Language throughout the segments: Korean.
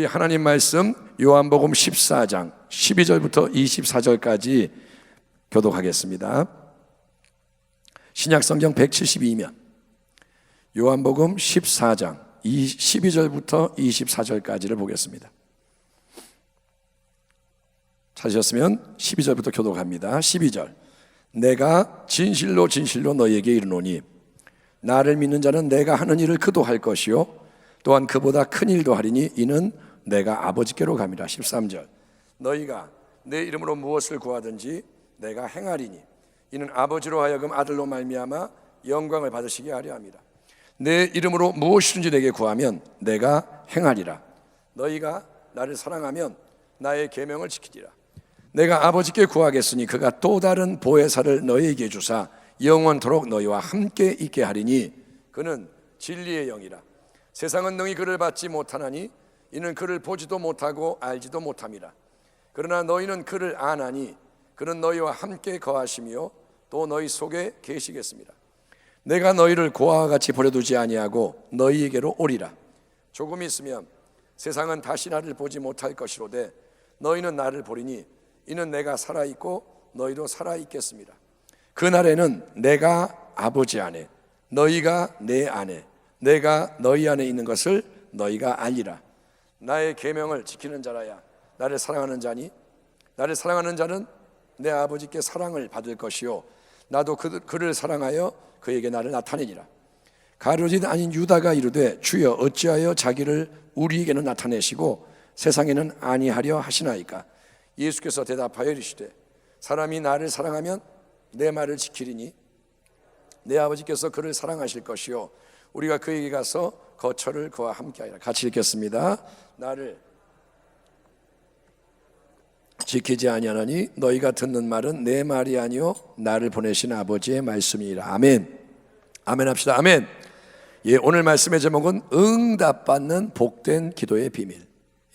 하나님 말씀 요한복음 14장 12절부터 24절까지 교독하겠습니다. 신약성경 172면 요한복음 14장 12절부터 24절까지를 보겠습니다. 찾으셨으면 12절부터 교독합니다. 12절. 내가 진실로 진실로 너희에게 이르노니 나를 믿는 자는 내가 하는 일을 그도 할 것이요 또한 그보다 큰 일도 하리니 이는 내가 아버지께로 감이라. 13절. 너희가 내 이름으로 무엇을 구하든지 내가 행하리니 이는 아버지로 하여금 아들로 말미암아 영광을 받으시게 하려 함이라. 내 이름으로 무엇이든지 내게 구하면 내가 행하리라. 너희가 나를 사랑하면 나의 계명을 지키리라. 내가 아버지께 구하겠으니 그가 또 다른 보혜사를 너희에게 주사 영원토록 너희와 함께 있게 하리니 그는 진리의 영이라. 세상은 능히 그를 받지 못하나니 이는 그를 보지도 못하고 알지도 못함이라. 그러나 너희는 그를 아나니 그는 너희와 함께 거하시며 또 너희 속에 계시겠습니다. 내가 너희를 고아와 같이 버려두지 아니하고 너희에게로 오리라. 조금 있으면 세상은 다시 나를 보지 못할 것이로되 너희는 나를 보리니 이는 내가 살아있고 너희도 살아있겠습니다. 그날에는 내가 아버지 안에 너희가 내 안에 내가 너희 안에 있는 것을 너희가 알리라. 나의 계명을 지키는 자라야 나를 사랑하는 자니 나를 사랑하는 자는 내 아버지께 사랑을 받을 것이요 나도 그를 사랑하여 그에게 나를 나타내리라. 가룟 아닌 유다가 이르되 주여 어찌하여 자기를 우리에게는 나타내시고 세상에는 아니하려 하시나이까. 예수께서 대답하여 이르시되 사람이 나를 사랑하면 내 말을 지키리니 내 아버지께서 그를 사랑하실 것이요 우리가 그에게 가서 거처를 그와 함께하리라. 같이 읽겠습니다. 나를 지키지 아니하나니 너희가 듣는 말은 내 말이 아니요 나를 보내신 아버지의 말씀이라. 아멘. 아멘 합시다. 아멘. 예, 오늘 말씀의 제목은 응답받는 복된 기도의 비밀.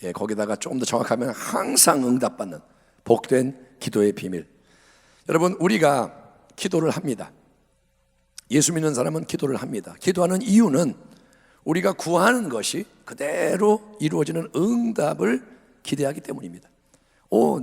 예, 거기다가 조금 더 정확하면 항상 응답받는 복된 기도의 비밀. 여러분, 우리가 기도를 합니다. 예수 믿는 사람은 기도를 합니다. 기도하는 이유는 우리가 구하는 것이 그대로 이루어지는 응답을 기대하기 때문입니다.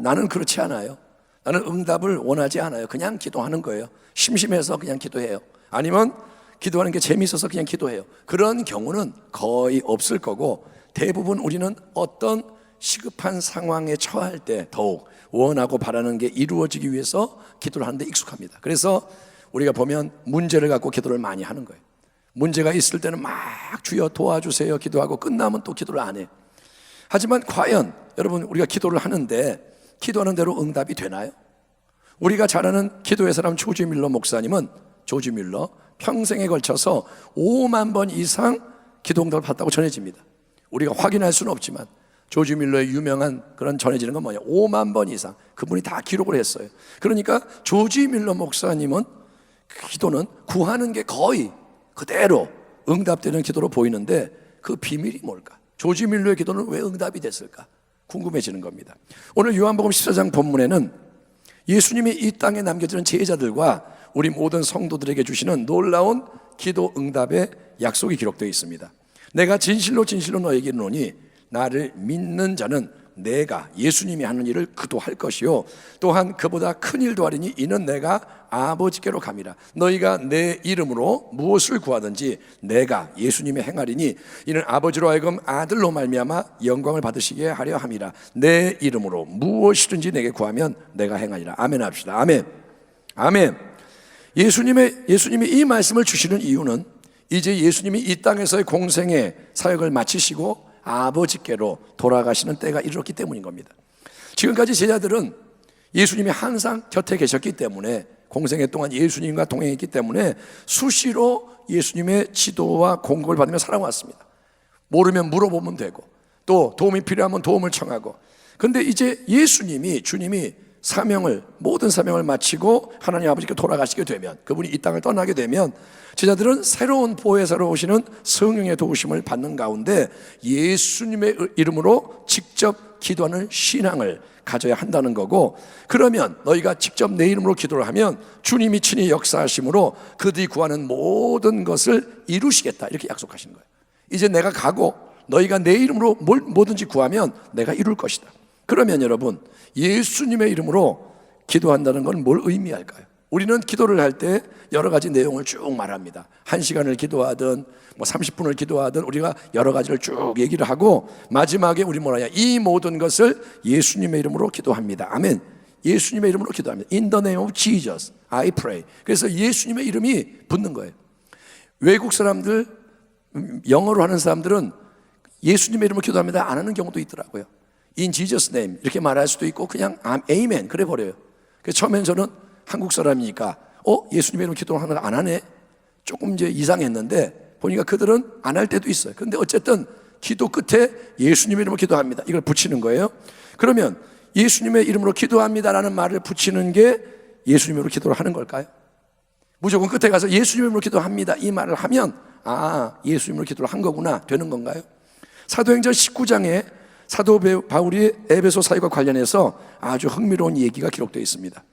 나는 그렇지 않아요. 나는 응답을 원하지 않아요. 그냥 기도하는 거예요. 심심해서 그냥 기도해요. 아니면 기도하는 게 재미있어서 그냥 기도해요. 그런 경우는 거의 없을 거고 대부분 우리는 어떤 시급한 상황에 처할 때 더욱 원하고 바라는 게 이루어지기 위해서 기도를 하는데 익숙합니다. 그래서 우리가 보면 문제를 갖고 기도를 많이 하는 거예요. 문제가 있을 때는 막 주여 도와주세요 기도하고 끝나면 또 기도를 안 해. 하지만 과연 여러분 우리가 기도를 하는데 기도하는 대로 응답이 되나요? 우리가 잘 아는 기도의 사람 조지 밀러 목사님은 조지 밀러 평생에 걸쳐서 5만 번 이상 기도 응답을 받았다고 전해집니다. 우리가 확인할 수는 없지만 조지 밀러의 유명한 그런 전해지는 건 뭐냐, 5만 번 이상 그분이 다 기록을 했어요. 그러니까 조지 밀러 목사님은 기도는 구하는 게 거의 그대로 응답되는 기도로 보이는데 그 비밀이 뭘까? 조지 밀러의 기도는 왜 응답이 됐을까? 궁금해지는 겁니다. 오늘 요한복음 14장 본문에는 예수님이 이 땅에 남겨지는 제자들과 우리 모든 성도들에게 주시는 놀라운 기도 응답의 약속이 기록되어 있습니다. 내가 진실로 진실로 너에게 이르노니 나를 믿는 자는 내가 예수님이 하는 일을 그도 할 것이요 또한 그보다 큰 일도 하리니 이는 내가 아버지께로 감이라. 너희가 내 이름으로 무엇을 구하든지 내가 예수님이 행하리니 이는 아버지로 하여금 아들로 말미암아 영광을 받으시게 하려 함이라. 내 이름으로 무엇이든지 내게 구하면 내가 행하리라. 아멘 합시다. 아멘. 아멘. 예수님이 이 말씀을 주시는 이유는 이제 예수님이 이 땅에서의 공생의 사역을 마치시고 아버지께로 돌아가시는 때가 이르렀기 때문인 겁니다. 지금까지 제자들은 예수님이 항상 곁에 계셨기 때문에 공생애 동안 예수님과 동행했기 때문에 수시로 예수님의 지도와 공급을 받으며 살아왔습니다. 모르면 물어보면 되고 또 도움이 필요하면 도움을 청하고. 그런데 이제 주님이 모든 사명을 마치고 하나님 아버지께 돌아가시게 되면, 그분이 이 땅을 떠나게 되면 제자들은 새로운 보혜사로 오시는 성령의 도우심을 받는 가운데 예수님의 이름으로 직접 기도하는 신앙을 가져야 한다는 거고, 그러면 너희가 직접 내 이름으로 기도를 하면 주님이 친히 역사하심으로 그들이 구하는 모든 것을 이루시겠다, 이렇게 약속하신 거예요. 이제 내가 가고 너희가 내 이름으로 뭐든지 구하면 내가 이룰 것이다. 그러면 여러분, 예수님의 이름으로 기도한다는 건 뭘 의미할까요? 우리는 기도를 할 때 여러 가지 내용을 쭉 말합니다. 1시간을 기도하든 30분을 기도하든 우리가 여러 가지를 쭉 얘기를 하고 마지막에 우리 뭐라냐, 이 모든 것을 예수님의 이름으로 기도합니다. 아멘. 예수님의 이름으로 기도합니다. In the name of Jesus, I pray. 그래서 예수님의 이름이 붙는 거예요. 외국 사람들, 영어로 하는 사람들은 예수님의 이름으로 기도합니다 안 하는 경우도 있더라고요. In Jesus name 이렇게 말할 수도 있고 그냥 Amen 그래 버려요. 그래서 처음엔 저는 한국 사람이니까 예수님의 이름으로 기도하는 걸 안 하네, 조금 이제 이상했는데 보니까 그들은 안 할 때도 있어요. 근데 어쨌든 기도 끝에 예수님의 이름으로 기도합니다 이걸 붙이는 거예요. 그러면 예수님의 이름으로 기도합니다라는 말을 붙이는 게 예수님의 이름으로 기도를 하는 걸까요? 무조건 끝에 가서 예수님의 이름으로 기도합니다 이 말을 하면 예수님의 이름으로 기도를 한 거구나 되는 건가요? 사도행전 19장에 사도 바울이 에베소 사역과 관련해서 아주 흥미로운 얘기가 기록되어 있습니다.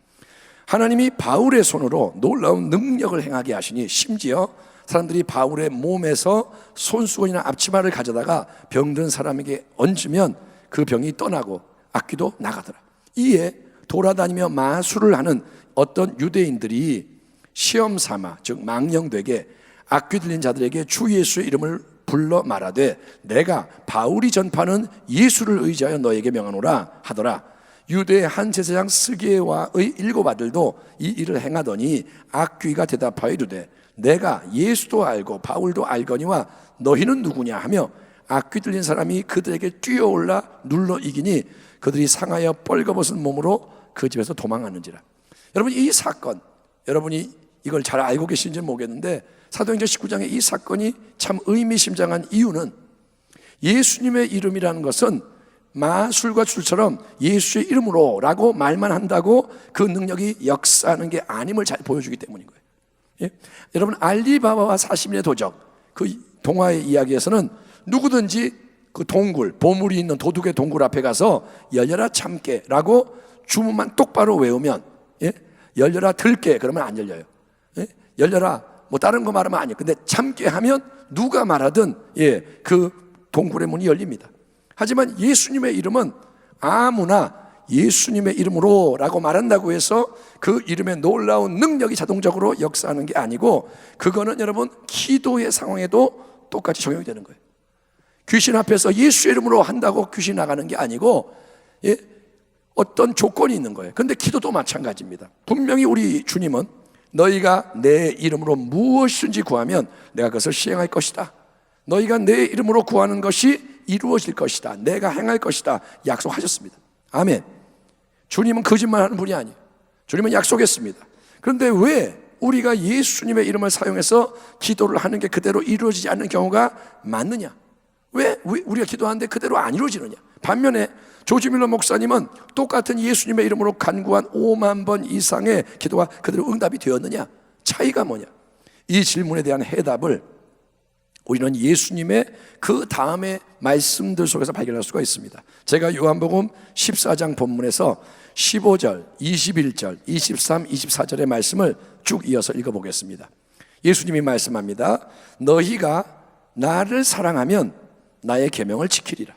하나님이 바울의 손으로 놀라운 능력을 행하게 하시니 심지어 사람들이 바울의 몸에서 손수건이나 앞치마를 가져다가 병든 사람에게 얹으면 그 병이 떠나고 악귀도 나가더라. 이에 돌아다니며 마술을 하는 어떤 유대인들이 시험 삼아, 즉 망령되게 악귀 들린 자들에게 주 예수의 이름을 불러 말하되 내가 바울이 전파하는 예수를 의지하여 너에게 명하노라 하더라. 유대의 한 제사장 스게와의 7 아들도 이 일을 행하더니 악귀가 대답하여 이르되 내가 예수도 알고 바울도 알거니와 너희는 누구냐 하며 악귀 들린 사람이 그들에게 뛰어올라 눌러 이기니 그들이 상하여 뻘거벗은 몸으로 그 집에서 도망하는지라. 여러분, 이 사건, 여러분이 이걸 잘 알고 계신지 모르겠는데 사도행전 19장의 이 사건이 참 의미심장한 이유는 예수님의 이름이라는 것은 마술과 술처럼 예수의 이름으로 라고 말만 한다고 그 능력이 역사하는 게 아님을 잘 보여주기 때문인 거예요. 예? 여러분, 알리바바와 40인의 도적, 그 동화의 이야기에서는 누구든지 그 동굴, 보물이 있는 도둑의 동굴 앞에 가서 열려라 참깨 라고 주문만 똑바로 외우면, 열려라 들깨 그러면 안 열려요. 열려라 다른 거 말하면 아니에요. 근데 참깨 하면 누가 말하든 그 동굴의 문이 열립니다. 하지만 예수님의 이름은 아무나 예수님의 이름으로 라고 말한다고 해서 그 이름의 놀라운 능력이 자동적으로 역사하는 게 아니고, 그거는 여러분 기도의 상황에도 똑같이 적용이 되는 거예요. 귀신 앞에서 예수의 이름으로 한다고 귀신 나가는 게 아니고 어떤 조건이 있는 거예요. 그런데 기도도 마찬가지입니다. 분명히 우리 주님은 너희가 내 이름으로 무엇이든지 구하면 내가 그것을 시행할 것이다. 너희가 내 이름으로 구하는 것이 이루어질 것이다. 내가 행할 것이다. 약속하셨습니다. 아멘. 주님은 거짓말하는 분이 아니에요. 주님은 약속했습니다. 그런데 왜 우리가 예수님의 이름을 사용해서 기도를 하는 게 그대로 이루어지지 않는 경우가 많느냐? 왜 우리가 기도하는데 그대로 안 이루어지느냐? 반면에 조지 밀러 목사님은 똑같은 예수님의 이름으로 간구한 5만 번 이상의 기도가 그대로 응답이 되었느냐? 차이가 뭐냐? 이 질문에 대한 해답을 우리는 예수님의 그 다음의 말씀들 속에서 발견할 수가 있습니다. 제가 요한복음 14장 본문에서 15절, 21절, 23, 24절의 말씀을 쭉 이어서 읽어보겠습니다. 예수님이 말씀합니다. 너희가 나를 사랑하면 나의 계명을 지키리라.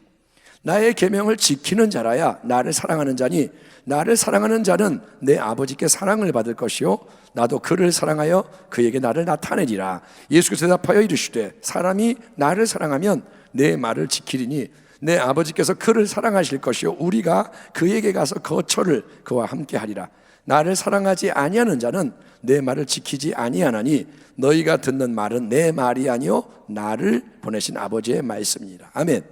나의 계명을 지키는 자라야 나를 사랑하는 자니 나를 사랑하는 자는 내 아버지께 사랑을 받을 것이요 나도 그를 사랑하여 그에게 나를 나타내리라. 예수께서 대답하여 이르시되 사람이 나를 사랑하면 내 말을 지키리니 내 아버지께서 그를 사랑하실 것이요 우리가 그에게 가서 거처를 그와 함께 하리라. 나를 사랑하지 아니하는 자는 내 말을 지키지 아니하나니 너희가 듣는 말은 내 말이 아니요 나를 보내신 아버지의 말씀이니라. 아멘.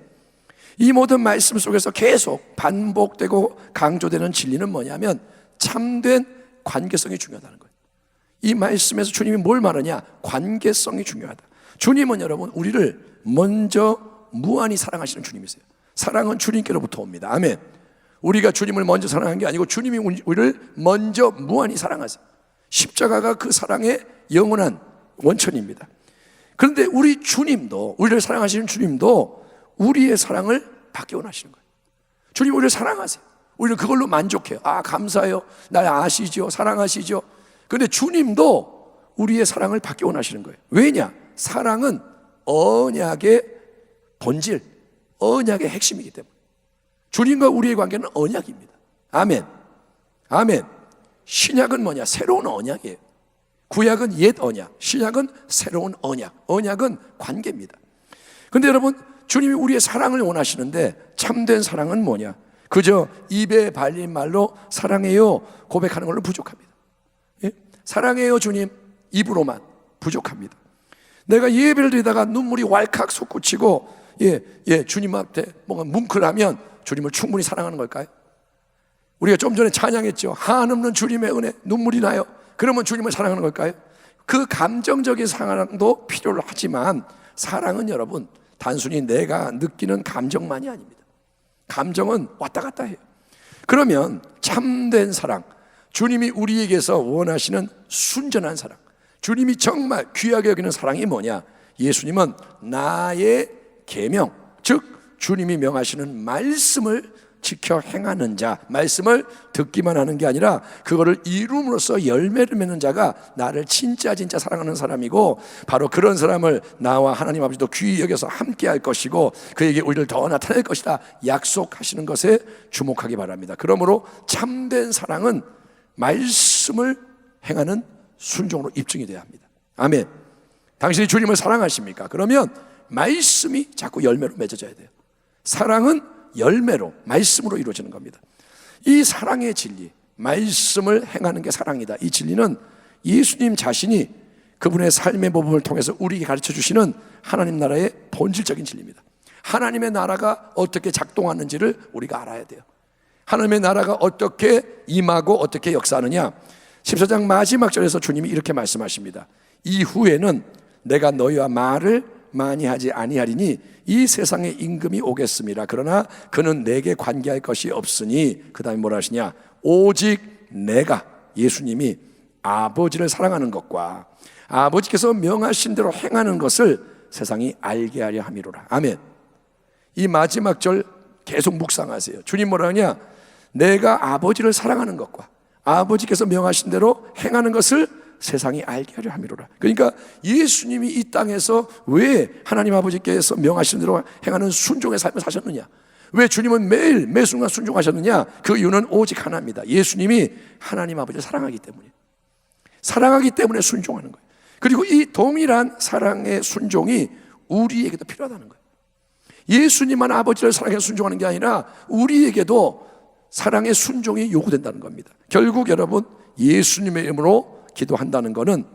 이 모든 말씀 속에서 계속 반복되고 강조되는 진리는 뭐냐면 참된 관계성이 중요하다는 거예요. 이 말씀에서 주님이 뭘 말하냐? 관계성이 중요하다. 주님은 여러분 우리를 먼저 무한히 사랑하시는 주님이세요. 사랑은 주님께로부터 옵니다. 아멘. 우리가 주님을 먼저 사랑한 게 아니고 주님이 우리를 먼저 무한히 사랑하세요. 십자가가 그 사랑의 영원한 원천입니다. 그런데 우리 주님도, 우리를 사랑하시는 주님도 우리의 사랑을 받기 원하시는 거예요. 주님 우리를 사랑하세요. 우리는 그걸로 만족해요. 감사해요. 날 아시죠? 사랑하시죠? 그런데 주님도 우리의 사랑을 받기 원하시는 거예요. 왜냐? 사랑은 언약의 본질, 언약의 핵심이기 때문에. 주님과 우리의 관계는 언약입니다. 아멘. 아멘. 신약은 뭐냐? 새로운 언약이에요. 구약은 옛 언약, 신약은 새로운 언약. 언약은 관계입니다. 근데 여러분, 주님이 우리의 사랑을 원하시는데 참된 사랑은 뭐냐? 그저 입에 발린 말로 사랑해요 고백하는 걸로 부족합니다. 예? 사랑해요 주님 입으로만 부족합니다. 내가 예배를 드리다가 눈물이 왈칵 솟구치고 주님 앞에 뭔가 뭉클하면 주님을 충분히 사랑하는 걸까요? 우리가 좀 전에 찬양했죠. 한없는 주님의 은혜, 눈물이 나요. 그러면 주님을 사랑하는 걸까요? 그 감정적인 사랑도 필요로 하지만 사랑은 여러분 단순히 내가 느끼는 감정만이 아닙니다. 감정은 왔다 갔다 해요. 그러면 참된 사랑, 주님이 우리에게서 원하시는 순전한 사랑, 주님이 정말 귀하게 여기는 사랑이 뭐냐? 예수님은 나의 계명, 즉 주님이 명하시는 말씀을 지켜 행하는 자, 말씀을 듣기만 하는 게 아니라 그거를 이룸으로써 열매를 맺는 자가 나를 진짜 사랑하는 사람이고, 바로 그런 사람을 나와 하나님 아버지도 귀히 여겨서 함께 할 것이고 그에게 우리를 더 나타낼 것이다 약속하시는 것에 주목하기 바랍니다. 그러므로 참된 사랑은 말씀을 행하는 순종으로 입증이 돼야 합니다. 아멘. 당신이 주님을 사랑하십니까? 그러면 말씀이 자꾸 열매로 맺어져야 돼요. 사랑은 열매로, 말씀으로 이루어지는 겁니다. 이 사랑의 진리, 말씀을 행하는 게 사랑이다. 이 진리는 예수님 자신이 그분의 삶의 모범을 통해서 우리에게 가르쳐 주시는 하나님 나라의 본질적인 진리입니다. 하나님의 나라가 어떻게 작동하는지를 우리가 알아야 돼요. 하나님의 나라가 어떻게 임하고 어떻게 역사하느냐, 14장 마지막 절에서 주님이 이렇게 말씀하십니다. 이후에는 내가 너희와 말을 많이 하지 아니하리니 이 세상에 임금이 오겠습니다. 그러나 그는 내게 관계할 것이 없으니, 그 다음에 뭐라 하시냐, 오직 내가, 예수님이 아버지를 사랑하는 것과 아버지께서 명하신 대로 행하는 것을 세상이 알게 하려 함이로라. 아멘. 이 마지막 절 계속 묵상하세요. 주님 뭐라 하냐, 내가 아버지를 사랑하는 것과 아버지께서 명하신 대로 행하는 것을 세상이 알게 하려 함이로라. 그러니까 예수님이 이 땅에서 왜 하나님 아버지께서 명하신 대로 행하는 순종의 삶을 사셨느냐, 왜 주님은 매일 매순간 순종하셨느냐, 그 이유는 오직 하나입니다. 예수님이 하나님 아버지를 사랑하기 때문에, 사랑하기 때문에 순종하는 거예요. 그리고 이 동일한 사랑의 순종이 우리에게도 필요하다는 거예요. 예수님만 아버지를 사랑해서 순종하는 게 아니라 우리에게도 사랑의 순종이 요구된다는 겁니다. 결국 여러분, 예수님의 이름으로 기도한다는 것은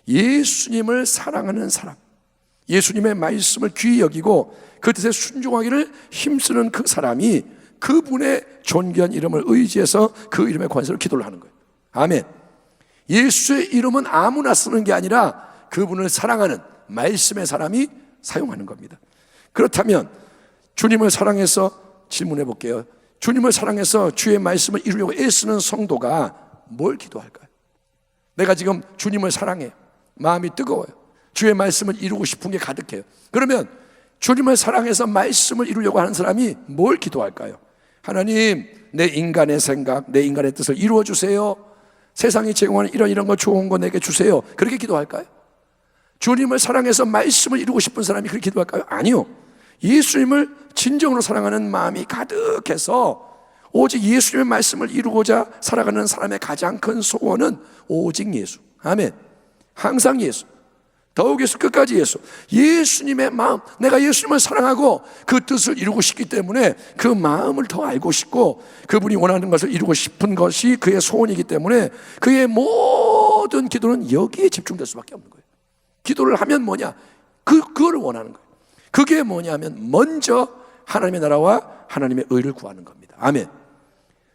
예수님을 사랑하는 사람, 예수님의 말씀을 귀히 여기고 그 뜻에 순종하기를 힘쓰는 그 사람이 그분의 존귀한 이름을 의지해서 그 이름의 권세로 기도를 하는 거예요. 아멘. 예수의 이름은 아무나 쓰는 게 아니라 그분을 사랑하는 말씀의 사람이 사용하는 겁니다. 그렇다면 주님을 사랑해서 질문해 볼게요. 주님을 사랑해서 주의 말씀을 이루려고 애쓰는 성도가 뭘 기도할까요? 내가 지금 주님을 사랑해, 마음이 뜨거워요, 주의 말씀을 이루고 싶은 게 가득해요. 그러면 주님을 사랑해서 말씀을 이루려고 하는 사람이 뭘 기도할까요? 하나님, 내 인간의 생각, 내 인간의 뜻을 이루어 주세요. 세상이 제공하는 이런 거 좋은 거 내게 주세요. 그렇게 기도할까요? 주님을 사랑해서 말씀을 이루고 싶은 사람이 그렇게 기도할까요? 아니요. 예수님을 진정으로 사랑하는 마음이 가득해서 오직 예수님의 말씀을 이루고자 살아가는 사람의 가장 큰 소원은 오직 예수. 아멘. 항상 예수, 더욱 예수, 끝까지 예수. 예수님의 마음, 내가 예수님을 사랑하고 그 뜻을 이루고 싶기 때문에 그 마음을 더 알고 싶고 그분이 원하는 것을 이루고 싶은 것이 그의 소원이기 때문에 그의 모든 기도는 여기에 집중될 수밖에 없는 거예요. 기도를 하면 뭐냐, 그걸 원하는 거예요. 그게 뭐냐면 먼저 하나님의 나라와 하나님의 의를 구하는 겁니다. 아멘.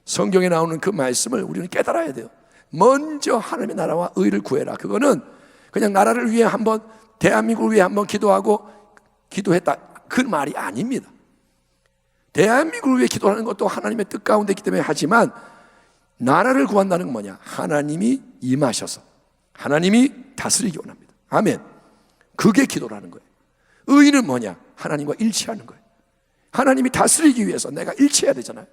성경에 나오는 그 말씀을 우리는 깨달아야 돼요. 먼저 하나님의 나라와 의를 구해라. 그거는 그냥 나라를 위해 한번, 대한민국을 위해 한번 기도하고 기도했다, 그 말이 아닙니다. 대한민국을 위해 기도하는 것도 하나님의 뜻 가운데 있기 때문에 하지만, 나라를 구한다는 건 뭐냐, 하나님이 임하셔서 하나님이 다스리기 원합니다. 아멘. 그게 기도라는 거예요. 의는 뭐냐, 하나님과 일치하는 거예요. 하나님이 다스리기 위해서 내가 일치해야 되잖아요.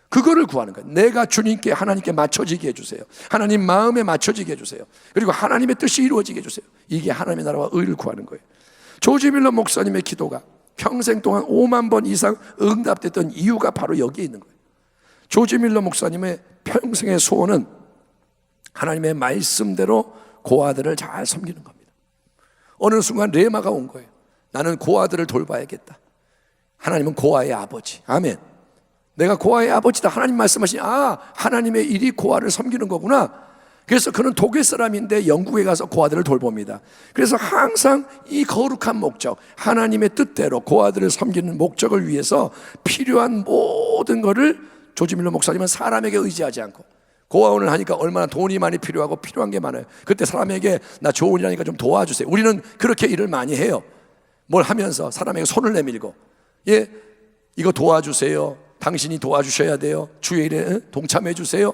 그거를 구하는 거예요. 내가 주님께, 하나님께 맞춰지게 해주세요. 하나님 마음에 맞춰지게 해주세요. 그리고 하나님의 뜻이 이루어지게 해주세요. 이게 하나님의 나라와 의를 구하는 거예요. 조지 밀러 목사님의 기도가 평생 동안 5만 번 이상 응답됐던 이유가 바로 여기에 있는 거예요. 조지 밀러 목사님의 평생의 소원은 하나님의 말씀대로 고아들을 잘 섬기는 겁니다. 어느 순간 레마가 온 거예요. 나는 고아들을 돌봐야겠다. 하나님은 고아의 아버지. 아멘. 내가 고아의 아버지다. 하나님 말씀하시니 하나님의 일이 고아를 섬기는 거구나. 그래서 그는 독일 사람인데 영국에 가서 고아들을 돌봅니다. 그래서 항상 이 거룩한 목적, 하나님의 뜻대로 고아들을 섬기는 목적을 위해서 필요한 모든 것을 조지 밀러 목사님은 사람에게 의지하지 않고, 고아원을 하니까 얼마나 돈이 많이 필요하고 필요한 게 많아요. 그때 사람에게 나 좋은 일 하니까 좀 도와주세요. 우리는 그렇게 일을 많이 해요. 뭘 하면서 사람에게 손을 내밀고, 이거 도와주세요. 당신이 도와주셔야 돼요. 주의 일에 동참해 주세요.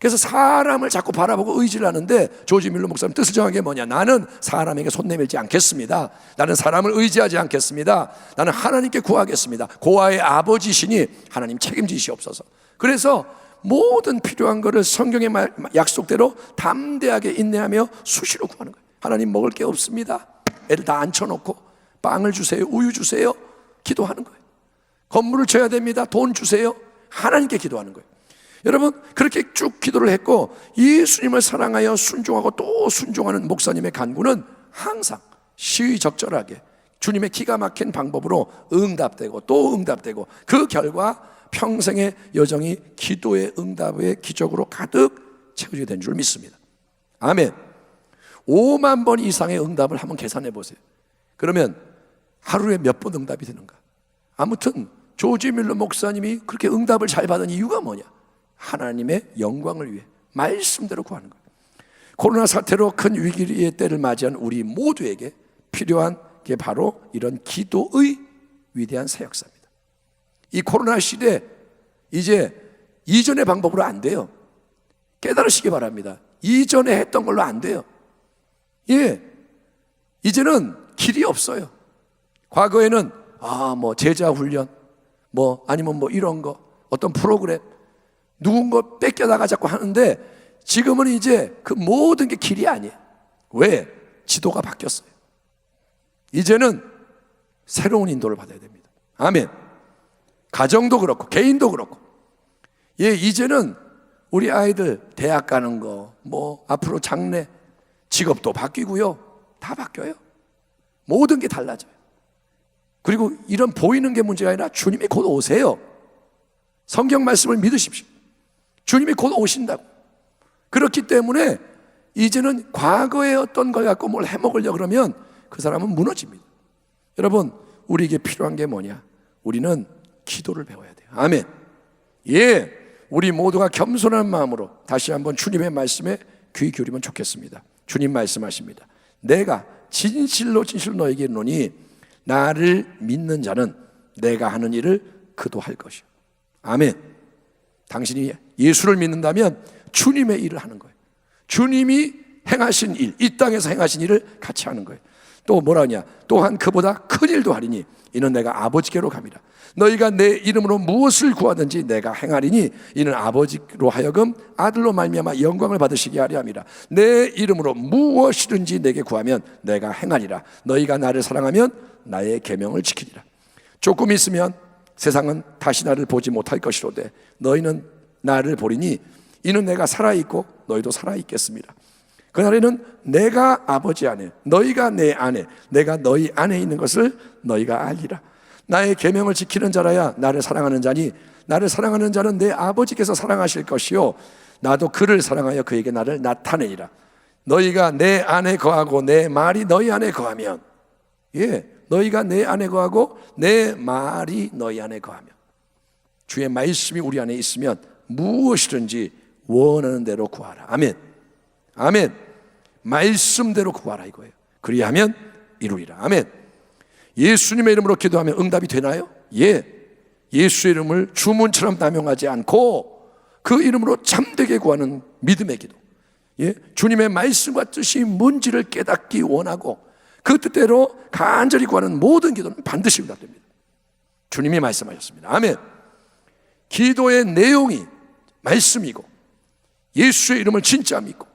그래서 사람을 자꾸 바라보고 의지를 하는데, 조지 밀러 목사님 뜻을 정한 게 뭐냐? 나는 사람에게 손 내밀지 않겠습니다. 나는 사람을 의지하지 않겠습니다. 나는 하나님께 구하겠습니다. 고아의 아버지시니 하나님 책임지시옵소서. 그래서 모든 필요한 것을 성경의 약속대로 담대하게 인내하며 수시로 구하는 거예요. 하나님 먹을 게 없습니다. 애를 다 앉혀놓고 빵을 주세요, 우유 주세요, 기도하는 거예요. 건물을 쳐야 됩니다. 돈 주세요. 하나님께 기도하는 거예요. 여러분, 그렇게 쭉 기도를 했고, 예수님을 사랑하여 순종하고 또 순종하는 목사님의 간구는 항상 시의적절하게 주님의 기가 막힌 방법으로 응답되고 또 응답되고, 그 결과 평생의 여정이 기도의 응답의 기적으로 가득 채워지게 된 줄 믿습니다. 아멘. 5만 번 이상의 응답을 한번 계산해 보세요. 그러면 하루에 몇 번 응답이 되는가? 아무튼 조지 밀러 목사님이 그렇게 응답을 잘 받은 이유가 뭐냐? 하나님의 영광을 위해 말씀대로 구하는 거예요. 코로나 사태로 큰 위기의 때를 맞이한 우리 모두에게 필요한 게 바로 이런 기도의 위대한 사역사입니다. 이 코로나 시대, 이제 이전의 방법으로 안 돼요. 깨달으시기 바랍니다. 이전에 했던 걸로 안 돼요. 이제는 길이 없어요. 과거에는 제자 훈련, 아니면 이런 거, 어떤 프로그램, 누군가 뺏겨다가 자꾸 하는데, 지금은 이제 그 모든 게 길이 아니에요. 왜? 지도가 바뀌었어요. 이제는 새로운 인도를 받아야 됩니다. 아멘. 가정도 그렇고 개인도 그렇고, 이제는 우리 아이들 대학 가는 거, 앞으로 장래, 직업도 바뀌고요. 다 바뀌어요. 모든 게 달라져요. 그리고 이런 보이는 게 문제가 아니라 주님이 곧 오세요. 성경 말씀을 믿으십시오. 주님이 곧 오신다고. 그렇기 때문에 이제는 과거의 어떤 걸 갖고 뭘 해먹으려고 그러면 그 사람은 무너집니다. 여러분, 우리에게 필요한 게 뭐냐? 우리는 기도를 배워야 돼요. 아멘. 우리 모두가 겸손한 마음으로 다시 한번 주님의 말씀에 귀 기울이면 좋겠습니다. 주님 말씀하십니다. 내가 진실로 너에게 이르노니 나를 믿는 자는 내가 하는 일을 그도 할 것이요. 아멘. 당신이 예수를 믿는다면 주님의 일을 하는 거예요. 주님이 행하신 일, 이 땅에서 행하신 일을 같이 하는 거예요. 또 뭐라 하냐? 또한 그보다 큰 일도 하리니 이는 내가 아버지께로 갑니다. 너희가 내 이름으로 무엇을 구하든지 내가 행하리니 이는 아버지로 하여금 아들로 말미암아 영광을 받으시게 하려 함이라. 내 이름으로 무엇이든지 내게 구하면 내가 행하리라. 너희가 나를 사랑하면 나의 계명을 지키리라. 조금 있으면 세상은 다시 나를 보지 못할 것이로되 너희는 나를 보리니 이는 내가 살아있고 너희도 살아있겠습니다. 그날에는 내가 아버지 안에, 너희가 내 안에, 내가 너희 안에 있는 것을 너희가 알리라. 나의 계명을 지키는 자라야 나를 사랑하는 자니 나를 사랑하는 자는 내 아버지께서 사랑하실 것이요 나도 그를 사랑하여 그에게 나를 나타내리라. 너희가 내 안에 거하고 내 말이 너희 안에 거하면, 너희가 내 안에 거하고 내 말이 너희 안에 거하면, 주의 말씀이 우리 안에 있으면 무엇이든지 원하는 대로 구하라. 아멘. 아멘. 말씀대로 구하라 이거예요. 그리하면 이루리라. 아멘. 예수님의 이름으로 기도하면 응답이 되나요? 예수의 이름을 주문처럼 남용하지 않고 그 이름으로 참되게 구하는 믿음의 기도, 주님의 말씀과 뜻이 뭔지를 깨닫기 원하고 그 뜻대로 간절히 구하는 모든 기도는 반드시 응답됩니다. 주님이 말씀하셨습니다. 아멘. 기도의 내용이 말씀이고 예수의 이름을 진짜 믿고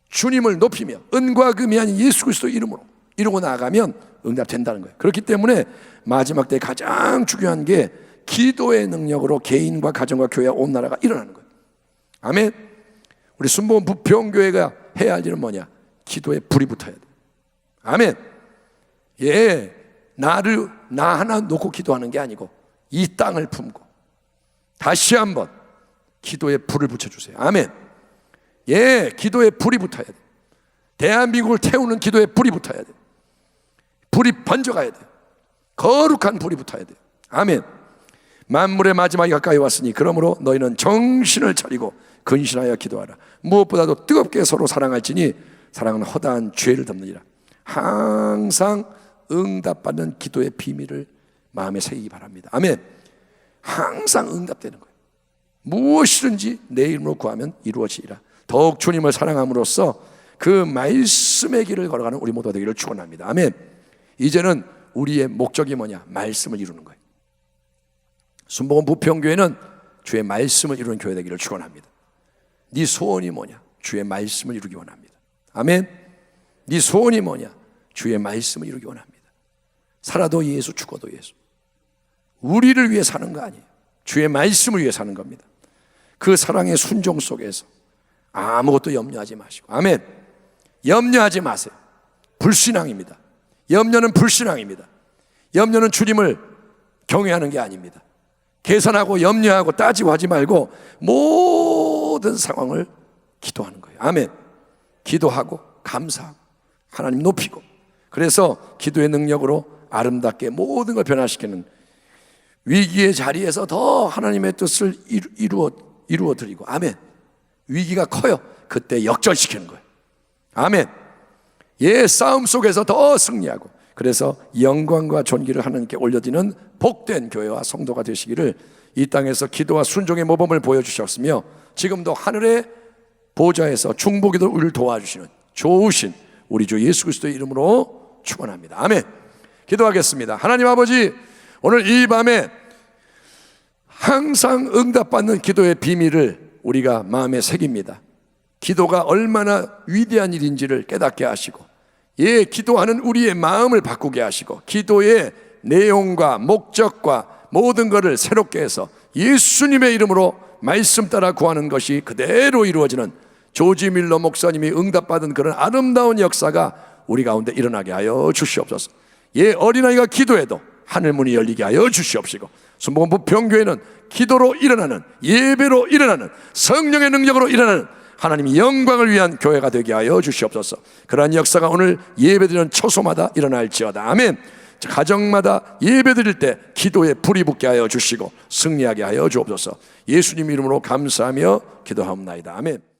주님을 높이며 은과 금이 아닌 예수 그리스도의 이름으로 이러고 나가면 응답된다는 거예요. 그렇기 때문에 마지막 때 가장 중요한 게 기도의 능력으로 개인과 가정과 교회와 온 나라가 일어나는 거예요. 아멘. 우리 순복음 부평교회가 해야 할 일은 뭐냐? 기도에 불이 붙어야 돼. 아멘. 예, 나 하나 놓고 기도하는 게 아니고 이 땅을 품고 다시 한번 기도에 불을 붙여주세요. 아멘. 예, 기도에 불이 붙어야 돼. 대한민국을 태우는 기도에 불이 붙어야 돼. 불이 번져가야 돼. 거룩한 불이 붙어야 돼. 아멘. 만물의 마지막이 가까이 왔으니 그러므로 너희는 정신을 차리고 근신하여 기도하라. 무엇보다도 뜨겁게 서로 사랑할지니 사랑은 허다한 죄를 덮느니라. 항상 응답받는 기도의 비밀을 마음에 새기기 바랍니다. 아멘. 항상 응답되는 거예요. 무엇이든지 내 이름으로 구하면 이루어지리라. 더욱 주님을 사랑함으로써 그 말씀의 길을 걸어가는 우리 모두가 되기를 축원합니다. 아멘. 이제는 우리의 목적이 뭐냐? 말씀을 이루는 거예요. 순복음 부평교회는 주의 말씀을 이루는 교회 되기를 축원합니다. 네 소원이 뭐냐? 주의 말씀을 이루기 원합니다. 아멘. 네 소원이 뭐냐? 주의 말씀을 이루기 원합니다. 살아도 예수, 죽어도 예수. 우리를 위해 사는 거 아니에요. 주의 말씀을 위해 사는 겁니다. 그 사랑의 순종 속에서 아무것도 염려하지 마시고. 아멘. 염려하지 마세요. 불신앙입니다. 염려는 불신앙입니다. 염려는 주님을 경외하는 게 아닙니다. 계산하고 염려하고 따지고 하지 말고 모든 상황을 기도하는 거예요. 아멘. 기도하고 감사하고 하나님 높이고, 그래서 기도의 능력으로 아름답게 모든 걸 변화시키는 위기의 자리에서 더 하나님의 뜻을 이루어 드리고. 아멘. 위기가 커요. 그때 역전시키는 거예요. 아멘. 예, 싸움 속에서 더 승리하고, 그래서 영광과 존귀를 하나님께 올려드리는 복된 교회와 성도가 되시기를 이 땅에서 기도와 순종의 모범을 보여주셨으며 지금도 하늘의 보좌에서 중보기도 우리를 도와주시는 좋으신 우리 주 예수 그리스도의 이름으로 축원합니다. 아멘. 기도하겠습니다. 하나님 아버지, 오늘 이 밤에 항상 응답받는 기도의 비밀을 우리가 마음에 새깁니다. 기도가 얼마나 위대한 일인지를 깨닫게 하시고, 예, 기도하는 우리의 마음을 바꾸게 하시고, 기도의 내용과 목적과 모든 것을 새롭게 해서 예수님의 이름으로 말씀 따라 구하는 것이 그대로 이루어지는 조지 밀러 목사님이 응답받은 그런 아름다운 역사가 우리 가운데 일어나게 하여 주시옵소서. 예, 어린아이가 기도해도 하늘문이 열리게 하여 주시옵시고, 순복음 부평교회는 기도로 일어나는, 예배로 일어나는, 성령의 능력으로 일어나는 하나님의 영광을 위한 교회가 되게 하여 주시옵소서. 그러한 역사가 오늘 예배드리는 처소마다 일어날지어다. 아멘. 가정마다 예배드릴 때 기도에 불이 붙게 하여 주시고 승리하게 하여 주옵소서. 예수님 이름으로 감사하며 기도하옵나이다. 아멘.